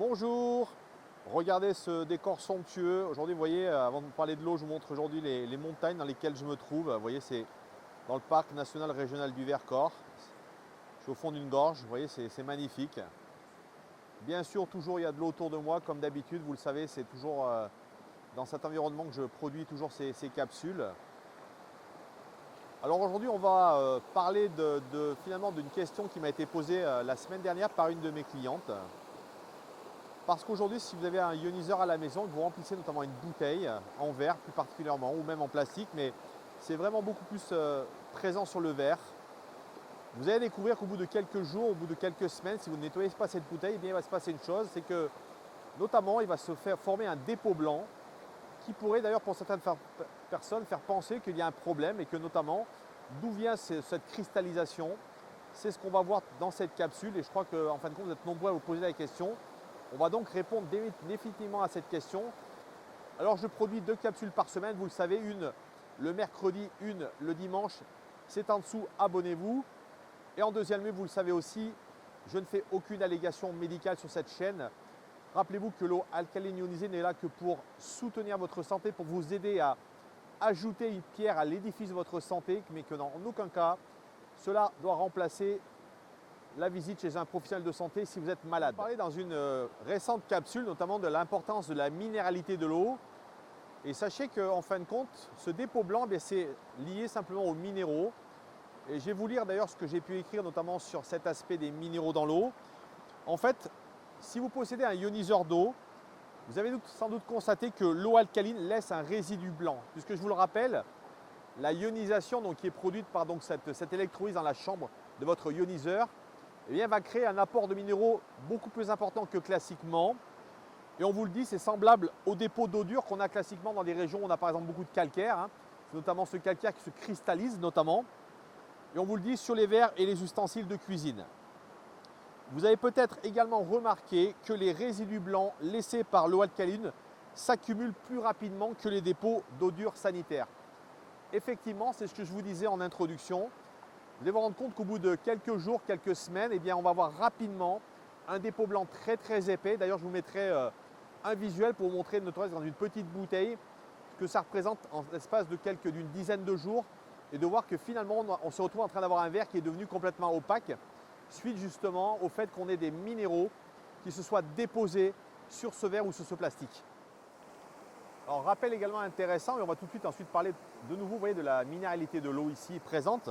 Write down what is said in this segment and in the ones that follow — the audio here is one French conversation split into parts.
Bonjour, regardez ce décor somptueux. Aujourd'hui, vous voyez, avant de parler de l'eau, je vous montre aujourd'hui les montagnes dans lesquelles je me trouve. Vous voyez, c'est dans le parc national régional du Vercors. Je suis au fond d'une gorge, vous voyez, c'est magnifique. Bien sûr, toujours il y a de l'eau autour de moi, comme d'habitude, vous le savez, c'est toujours dans cet environnement que je produis toujours ces capsules. Alors aujourd'hui, on va parler finalement d'une question qui m'a été posée la semaine dernière par une de mes clientes. Parce qu'aujourd'hui, si vous avez un ioniseur à la maison, que vous remplissez notamment une bouteille en verre plus particulièrement, ou même en plastique, mais c'est vraiment beaucoup plus présent sur le verre. Vous allez découvrir qu'au bout de quelques jours, au bout de quelques semaines, si vous ne nettoyez pas cette bouteille, eh bien, il va se passer une chose, c'est que notamment, il va se faire former un dépôt blanc qui pourrait d'ailleurs pour certaines personnes faire penser qu'il y a un problème et que notamment, d'où vient cette cristallisation. C'est ce qu'on va voir dans cette capsule et je crois qu'en fin de compte, vous êtes nombreux à vous poser la question. On va donc répondre définitivement à cette question. Alors je produis 2 capsules par semaine, vous le savez, une le mercredi, une le dimanche. C'est en dessous, abonnez-vous. Et en deuxième lieu, vous le savez aussi, je ne fais aucune allégation médicale sur cette chaîne. Rappelez-vous que l'eau alcaline ionisée n'est là que pour soutenir votre santé, pour vous aider à ajouter une pierre à l'édifice de votre santé, mais que dans aucun cas, cela doit remplacer la visite chez un professionnel de santé si vous êtes malade. On parlait dans une récente capsule notamment de l'importance de la minéralité de l'eau. Et sachez qu'en fin de compte, ce dépôt blanc, c'est lié simplement aux minéraux. Et je vais vous lire d'ailleurs ce que j'ai pu écrire notamment sur cet aspect des minéraux dans l'eau. En fait, si vous possédez un ioniseur d'eau, vous avez sans doute constaté que l'eau alcaline laisse un résidu blanc. Puisque je vous le rappelle, la ionisation qui est produite par cette électrolyse dans la chambre de votre ioniseur, eh bien, va créer un apport de minéraux beaucoup plus important que classiquement. Et on vous le dit, c'est semblable au dépôt d'eau dure qu'on a classiquement dans des régions où on a par exemple beaucoup de calcaire, C'est notamment ce calcaire qui se cristallise notamment. Et on vous le dit sur les verres et les ustensiles de cuisine. Vous avez peut-être également remarqué que les résidus blancs laissés par l'eau alcaline s'accumulent plus rapidement que les dépôts d'eau dure sanitaire. Effectivement, c'est ce que je vous disais en introduction. Vous allez vous rendre compte qu'au bout de quelques jours, quelques semaines, eh bien, on va voir rapidement un dépôt blanc très épais. D'ailleurs, je vous mettrai un visuel pour vous montrer notamment dans une petite bouteille ce que ça représente en l'espace d'une dizaine de jours et de voir que finalement, on se retrouve en train d'avoir un verre qui est devenu complètement opaque suite justement au fait qu'on ait des minéraux qui se soient déposés sur ce verre ou sur ce plastique. Alors, rappel également intéressant, et on va tout de suite ensuite parler de nouveau, vous voyez, de la minéralité de l'eau ici présente.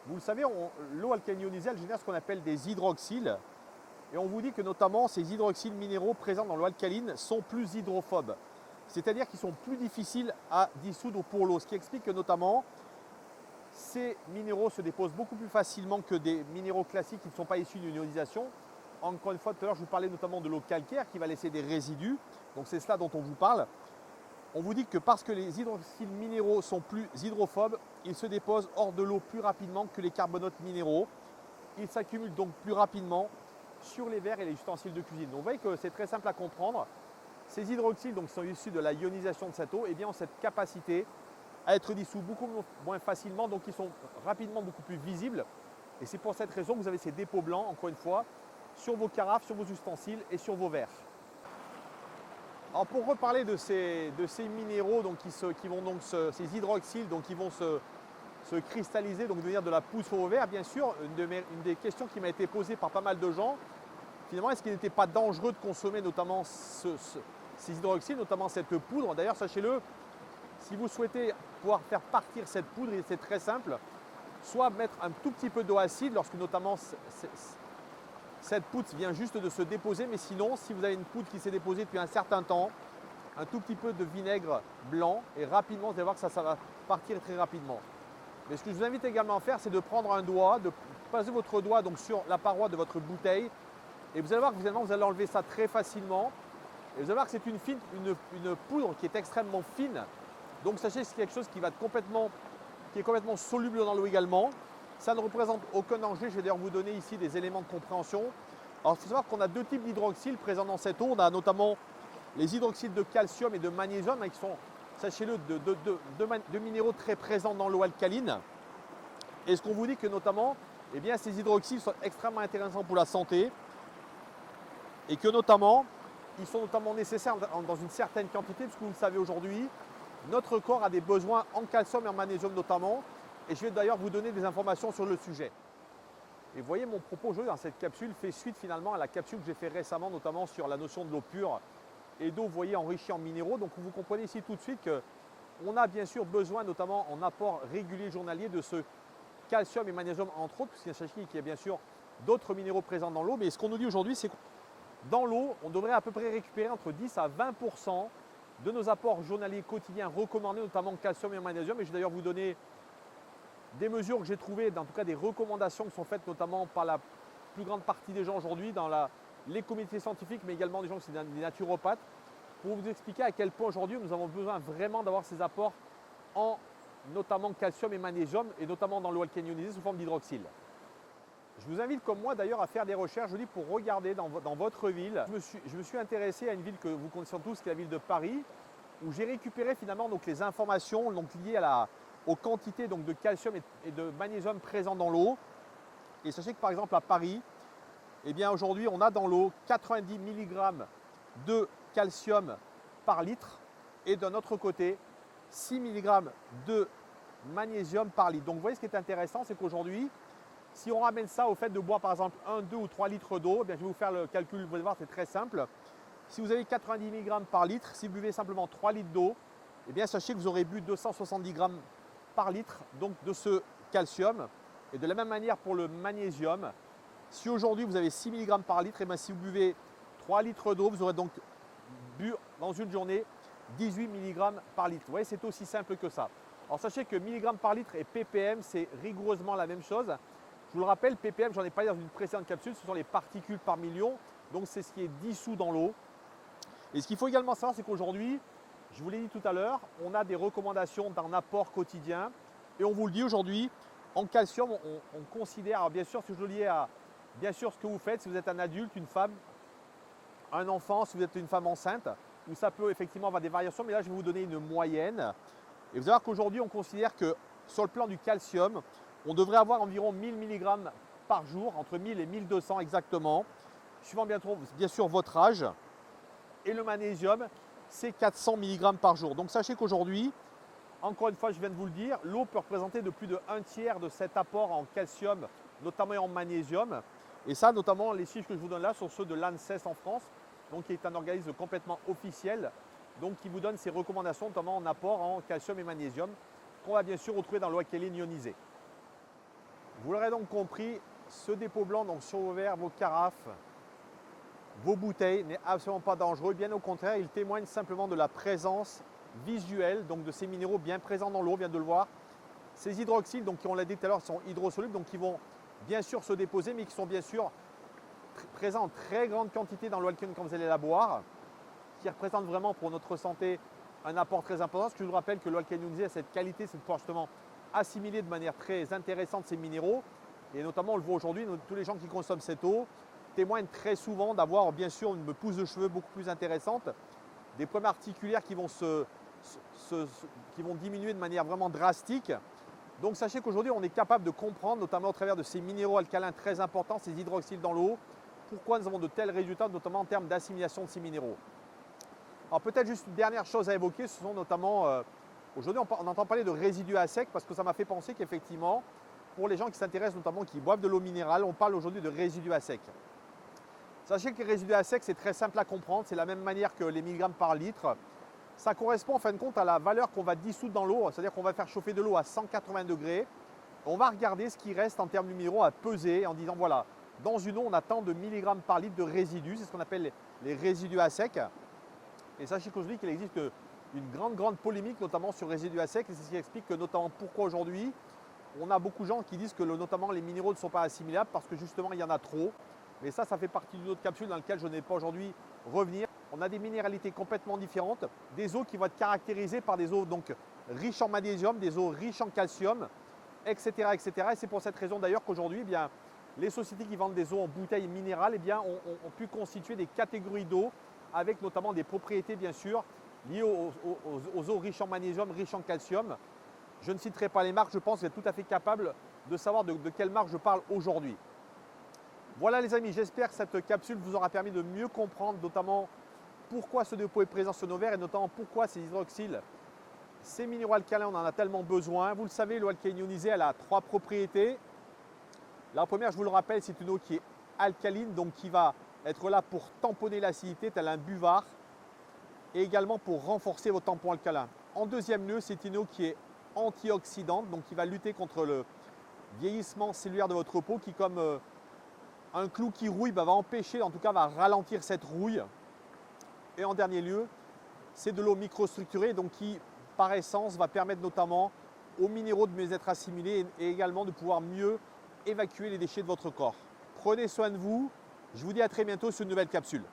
Vous le savez, l'eau alcaline ionisée, elle génère ce qu'on appelle des hydroxyles. Et on vous dit que notamment ces hydroxyles minéraux présents dans l'eau alcaline sont plus hydrophobes. C'est-à-dire qu'ils sont plus difficiles à dissoudre pour l'eau. Ce qui explique que notamment ces minéraux se déposent beaucoup plus facilement que des minéraux classiques qui ne sont pas issus d'une ionisation. Encore une fois, tout à l'heure, je vous parlais notamment de l'eau calcaire qui va laisser des résidus. Donc c'est cela dont on vous parle. On vous dit que parce que les hydroxyles minéraux sont plus hydrophobes, ils se déposent hors de l'eau plus rapidement que les carbonates minéraux. Ils s'accumulent donc plus rapidement sur les verres et les ustensiles de cuisine. Donc vous voyez que c'est très simple à comprendre. Ces hydroxyles qui sont issus de la ionisation de cette eau ont cette capacité à être dissous beaucoup moins facilement, donc ils sont rapidement beaucoup plus visibles. Et c'est pour cette raison que vous avez ces dépôts blancs, encore une fois, sur vos carafes, sur vos ustensiles et sur vos verres. Alors pour reparler de ces minéraux ces hydroxyles qui vont se cristalliser, donc devenir de la poudre sur vos verres, bien sûr, une des questions qui m'a été posée par pas mal de gens, finalement, est-ce qu'il n'était pas dangereux de consommer notamment ces hydroxyles, notamment cette poudre. D'ailleurs, sachez-le, si vous souhaitez pouvoir faire partir cette poudre, c'est très simple, soit mettre un tout petit peu d'eau acide, lorsque notamment cette poudre vient juste de se déposer, mais sinon, si vous avez une poudre qui s'est déposée depuis un certain temps, un tout petit peu de vinaigre blanc et rapidement, vous allez voir que ça va partir très rapidement. Mais ce que je vous invite également à faire, c'est de prendre un doigt, de passer votre doigt sur la paroi de votre bouteille et vous allez voir que finalement, vous allez enlever ça très facilement. Et vous allez voir que c'est une poudre qui est extrêmement fine. Donc sachez que c'est quelque chose qui est complètement soluble dans l'eau également. Ça ne représente aucun danger. Je vais d'ailleurs vous donner ici des éléments de compréhension. Alors il faut savoir qu'on a 2 types d'hydroxyles présents dans cette eau. On a notamment les hydroxydes de calcium et de magnésium qui sont, sachez-le, de minéraux très présents dans l'eau alcaline. Et ce qu'on vous dit que notamment, eh bien, ces hydroxydes sont extrêmement intéressants pour la santé. Et que notamment, ils sont notamment nécessaires dans une certaine quantité, puisque vous le savez aujourd'hui, notre corps a des besoins en calcium et en magnésium notamment. Et je vais d'ailleurs vous donner des informations sur le sujet. Et vous voyez, mon propos aujourd'hui dans cette capsule fait suite finalement à la capsule que j'ai fait récemment, notamment sur la notion de l'eau pure et d'eau, vous voyez, enrichie en minéraux. Donc vous comprenez ici tout de suite qu'on a bien sûr besoin, notamment en apport régulier journalier, de ce calcium et magnésium entre autres, puisqu'il s'agit qu'il y a bien sûr d'autres minéraux présents dans l'eau. Mais ce qu'on nous dit aujourd'hui, c'est que dans l'eau, on devrait à peu près récupérer entre 10 à 20% de nos apports journaliers quotidiens recommandés, notamment calcium et magnésium. Et je vais d'ailleurs vous donner des mesures que j'ai trouvées, en tout cas des recommandations qui sont faites notamment par la plus grande partie des gens aujourd'hui dans les comités scientifiques, mais également des gens qui sont des naturopathes, pour vous expliquer à quel point aujourd'hui nous avons besoin vraiment d'avoir ces apports en notamment calcium et magnésium, et notamment dans l'eau alcaline ionisée sous forme d'hydroxyle. Je vous invite comme moi d'ailleurs à faire des recherches, je dis, pour regarder dans votre ville. Je me suis intéressé à une ville que vous connaissez tous, qui est la ville de Paris, où j'ai récupéré finalement donc, les informations donc, liées aux quantités donc, de calcium et de magnésium présents dans l'eau. Et sachez que par exemple à Paris, eh bien aujourd'hui on a dans l'eau 90 mg de calcium par litre et d'un autre côté 6 mg de magnésium par litre. Donc vous voyez, ce qui est intéressant, c'est qu'aujourd'hui, si on ramène ça au fait de boire par exemple 1, 2 ou 3 litres d'eau, eh bien je vais vous faire le calcul, vous allez voir, c'est très simple. Si vous avez 90 mg par litre, si vous buvez simplement 3 litres d'eau, eh bien sachez que vous aurez bu 270 g par litre donc de ce calcium. Et de la même manière pour le magnésium, si aujourd'hui vous avez 6 mg par litre, et bien si vous buvez 3 litres d'eau, vous aurez donc bu dans une journée 18 mg par litre. Vous voyez, c'est aussi simple que ça. Alors sachez que milligrammes par litre et ppm, c'est rigoureusement la même chose. Je vous le rappelle, ppm, j'en ai parlé dans une précédente capsule, ce sont les particules par million, donc c'est ce qui est dissous dans l'eau. Et ce qu'il faut également savoir, c'est qu'aujourd'hui, je vous l'ai dit tout à l'heure, on a des recommandations d'un apport quotidien. Et on vous le dit aujourd'hui, en calcium, on considère, alors bien sûr, si je le liais à bien sûr ce que vous faites, si vous êtes un adulte, une femme, un enfant, si vous êtes une femme enceinte, où ça peut effectivement avoir des variations, mais là je vais vous donner une moyenne. Et vous allez voir qu'aujourd'hui, on considère que sur le plan du calcium, on devrait avoir environ 1000 mg par jour, entre 1000 et 1200 exactement, suivant bien sûr votre âge. Et le magnésium, c'est 400 mg par jour. Donc sachez qu'aujourd'hui, encore une fois, je viens de vous le dire, l'eau peut représenter de plus de 1/3 de cet apport en calcium, notamment en magnésium. Et ça, notamment, les chiffres que je vous donne là sont ceux de l'ANSES en France, donc qui est un organisme complètement officiel, donc qui vous donne ses recommandations, notamment en apport en calcium et magnésium, qu'on va bien sûr retrouver dans l'eau alcaline ionisée. Vous l'aurez donc compris, ce dépôt blanc donc sur vos verres, vos carafes, vos bouteilles n'est absolument pas dangereux. Bien au contraire, il témoigne simplement de la présence visuelle donc de ces minéraux bien présents dans l'eau, on vient de le voir. Ces hydroxyles, donc, qui on l'a dit tout à l'heure, sont hydrosolubles, donc qui vont bien sûr se déposer, mais qui sont bien sûr présents en très grande quantité dans l'eau alcaline quand vous allez la boire, qui représente vraiment pour notre santé un apport très important. Parce que je vous rappelle que l'eau alcaline ionisée a cette qualité, c'est de pouvoir justement assimiler de manière très intéressante ces minéraux. Et notamment, on le voit aujourd'hui, tous les gens qui consomment cette eau témoignent très souvent d'avoir bien sûr une pousse de cheveux beaucoup plus intéressante, des problèmes articulaires qui vont, qui vont diminuer de manière vraiment drastique. Donc sachez qu'aujourd'hui, on est capable de comprendre, notamment au travers de ces minéraux alcalins très importants, ces hydroxyles dans l'eau, pourquoi nous avons de tels résultats, notamment en termes d'assimilation de ces minéraux. Alors peut-être juste une dernière chose à évoquer, ce sont notamment, aujourd'hui on entend parler de résidus à sec, parce que ça m'a fait penser qu'effectivement, pour les gens qui s'intéressent notamment, qui boivent de l'eau minérale, on parle aujourd'hui de résidus à sec. Sachez que les résidus à sec, c'est très simple à comprendre, c'est la même manière que les milligrammes par litre. Ça correspond en fin de compte à la valeur qu'on va dissoudre dans l'eau, c'est-à-dire qu'on va faire chauffer de l'eau à 180 degrés. On va regarder ce qui reste en termes numéraux à peser en disant voilà, dans une eau, on a tant de milligrammes par litre de résidus, c'est ce qu'on appelle les résidus à sec. Et sachez qu'aujourd'hui, qu'il existe une grande polémique, notamment sur les résidus à sec, et c'est ce qui explique que notamment pourquoi aujourd'hui, on a beaucoup de gens qui disent que notamment les minéraux ne sont pas assimilables parce que justement, il y en a trop. Mais ça fait partie d'une autre capsule dans laquelle je n'ai pas aujourd'hui revenir. On a des minéralités complètement différentes, des eaux qui vont être caractérisées par des eaux donc riches en magnésium, des eaux riches en calcium, etc. etc. Et c'est pour cette raison d'ailleurs qu'aujourd'hui, eh bien, les sociétés qui vendent des eaux en bouteilles minérales eh bien, ont pu constituer des catégories d'eau avec notamment des propriétés bien sûr liées aux eaux riches en magnésium, riches en calcium. Je ne citerai pas les marques, je pense que vous êtes tout à fait capable de savoir de quelle marque je parle aujourd'hui. Voilà les amis, j'espère que cette capsule vous aura permis de mieux comprendre notamment pourquoi ce dépôt est présent sur nos verres et notamment pourquoi ces hydroxyles, ces minéraux alcalins, on en a tellement besoin. Vous le savez, l'eau alcaline ionisée, elle a 3 propriétés. La première, je vous le rappelle, c'est une eau qui est alcaline, donc qui va être là pour tamponner l'acidité, tel un buvard, et également pour renforcer vos tampons alcalins. En deuxième lieu, c'est une eau qui est antioxydante, donc qui va lutter contre le vieillissement cellulaire de votre peau, qui comme un clou qui rouille, va empêcher, en tout cas va ralentir cette rouille. Et en dernier lieu, c'est de l'eau microstructurée, donc qui par essence va permettre notamment aux minéraux de mieux être assimilés et également de pouvoir mieux évacuer les déchets de votre corps. Prenez soin de vous, je vous dis à très bientôt sur une nouvelle capsule.